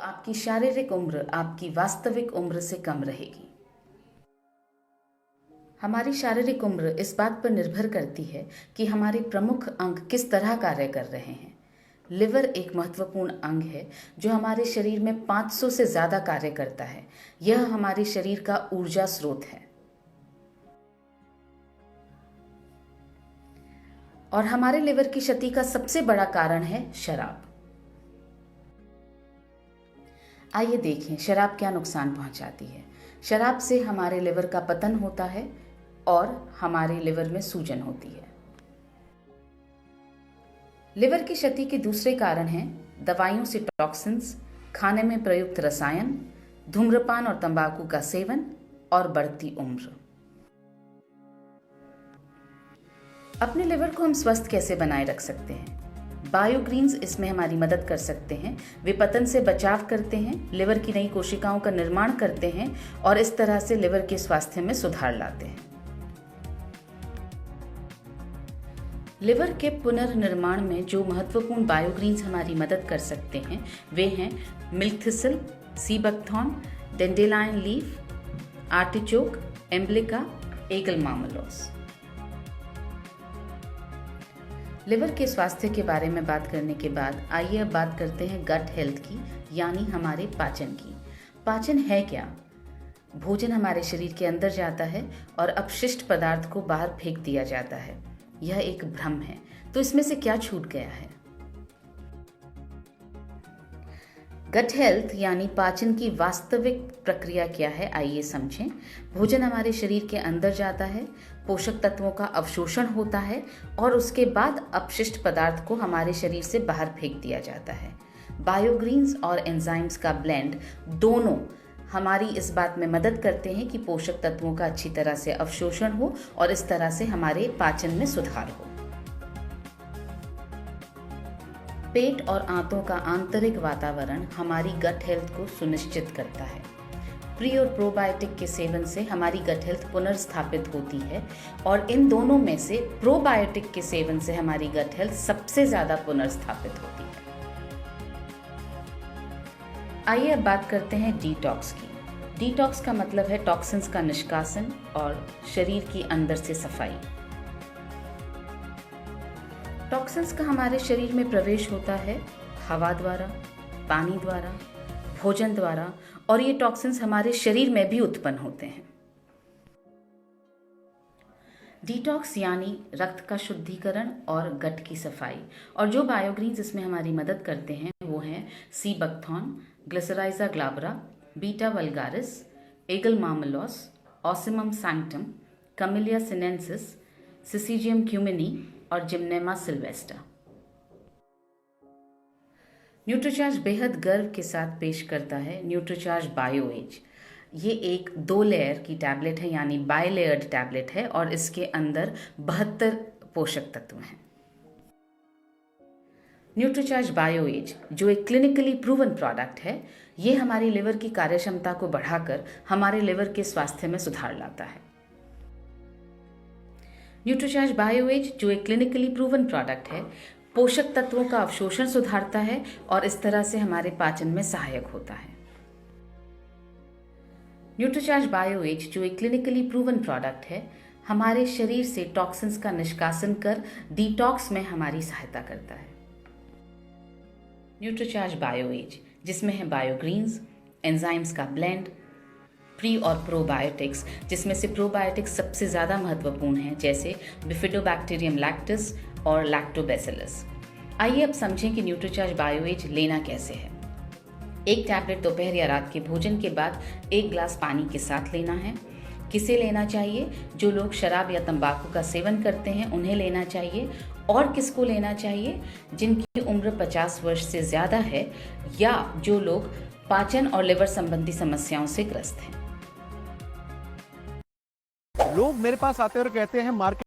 आपकी शारीरिक उम्र आपकी वास्तविक उम्र से कम रहेगी। हमारी शारीरिक उम्र इस बात पर निर्भर करती है कि हमारे प्रमुख अंग किस तरह कार्य कर रहे हैं। लिवर एक महत्वपूर्ण अंग है जो हमारे शरीर में 500 से ज्यादा कार्य करता है। यह हमारे शरीर का ऊर्जा स्रोत है और हमारे लिवर की क्षति का सबसे बड़ा कारण है शराब। आइए देखें शराब क्या नुकसान पहुंचाती है। शराब से हमारे लिवर का पतन होता है और हमारे लिवर में सूजन होती है। लिवर की क्षति के दूसरे कारण हैं दवाइयों से टॉक्सिन्स, खाने में प्रयुक्त रसायन, धूम्रपान और तंबाकू का सेवन और बढ़ती उम्र। अपने लिवर को हम स्वस्थ कैसे बनाए रख सकते हैं? बायोग्रीन्स इसमें हमारी मदद कर सकते हैं। वे पतन से बचाव करते हैं, लिवर की नई कोशिकाओं का निर्माण करते हैं और इस तरह से लिवर के स्वास्थ्य में सुधार लाते हैं। लिवर के पुनर्निर्माण में जो महत्वपूर्ण बायोग्रीन्स हमारी मदद कर सकते हैं वे हैं milk thistle, sea buckthorn, dandelion leaf, artichoke, emblica, aegle marmelos. Liver के स्वास्थ्य के बारे में बात करने के बाद आइए अब बात करते हैं गट हेल्थ की, यानी हमारे पाचन की। पाचन है क्या? भोजन हमारे शरीर के अंदर जाता है और अपशिष्ट पदार्थ को बाहर फेंक दिया जाता है। यह एक भ्रम है। तो इसमें से क्या छूट गया है? गट हेल्थ यानी पाचन की वास्तविक प्रक्रिया क्या है, आइए समझें। भोजन हमारे शरीर के अंदर जाता है, पोषक तत्वों का अवशोषण होता है और उसके बाद अपशिष्ट पदार्थ को हमारे शरीर से बाहर फेंक दिया जाता है। बायोग्रीन्स और एंजाइम्स का ब्लेंड दोनों हमारी इस बात में मदद करते हैं कि पोषक तत्वों का अच्छी तरह से अवशोषण हो और इस तरह से हमारे पाचन में सुधार हो। पेट और आंतों का आंतरिक वातावरण हमारी गट हेल्थ को सुनिश्चित करता है। प्री और प्रोबायोटिक के सेवन से हमारी गट हेल्थ पुनर्स्थापित होती है और इन दोनों में से प्रोबायोटिक के सेवन से हमारी गट हेल्थ सबसे ज्यादा पुनर्स्थापित होती है। आइए अब बात करते हैं डिटॉक्स की। डिटॉक्स का मतलब है टॉक्सिन्स का निष्कासन और शरीर की अंदर से सफाई। टॉक्सिन्स का हमारे शरीर में प्रवेश होता है हवा द्वारा, पानी द्वारा, भोजन द्वारा और ये टॉक्सिन्स हमारे शरीर में भी उत्पन्न होते हैं। डिटॉक्स यानी रक्त का शुद्धिकरण और गट की सफाई। और जो बायोग्रीन्स इसमें हमारी मदद करते हैं वो हैं sea buckthorn, glycyrrhiza glabra, beta vulgaris, aegle marmelos, ocimum sanctum, camellia sinensis, syzygium cumini और जिम्नेमा सिल्वेस्टा। न्यूट्रीचार्ज बेहद गर्व के साथ पेश करता है न्यूट्रीचार्ज बायो एज। ये एक 2 लेयर की टैबलेट है यानी बाइलेयर्ड टैबलेट है और इसके अंदर 72 पोषक तत्व हैं। न्यूट्रीचार्ज बायो एज जो एक क्लिनिकली प्रूवन प्रोडक्ट है, ये हमारी लिवर की कार्यक्षमता को बढ़ाकर हमारे लिवर के स्वास्थ्य में सुधार लाता है। न्यूट्रीचार्ज बायो एज जो एक क्लिनिकली प्रूवन प्रोडक्ट है, पोषक तत्वों का अवशोषण सुधारता है और इस तरह से हमारे पाचन में सहायक होता है। न्यूट्रीचार्ज बायो एज जो एक क्लिनिकली प्रूवन प्रोडक्ट है, हमारे शरीर से टॉक्सिन्स का निष्कासन कर डिटॉक्स में हमारी सहायता करता है। न्यूट्रीचार्ज बायो एज जिसमें है बायोग्रीन्स, एंजाइम्स का ब्लेंड, प्री और प्रोबायोटिक्स जिसमें से प्रोबायोटिक्स सबसे ज़्यादा महत्वपूर्ण हैं जैसे बिफिडोबैक्टीरियम लैक्टिस और लैक्टोबैसिलस। आइए अब समझें कि न्यूट्रीचार्ज बायो एज लेना कैसे है। एक टैबलेट दोपहर या रात के भोजन के बाद 1 ग्लास पानी के साथ लेना है। किसे लेना चाहिए? जो लोग शराब या तंबाकू का सेवन करते हैं उन्हें लेना चाहिए। और किसको लेना चाहिए? जिनकी उम्र 50 वर्ष से ज़्यादा है या जो लोग पाचन और लिवर संबंधी समस्याओं से ग्रस्त हैं। लोग मेरे पास आते हैं और कहते हैं मार्केट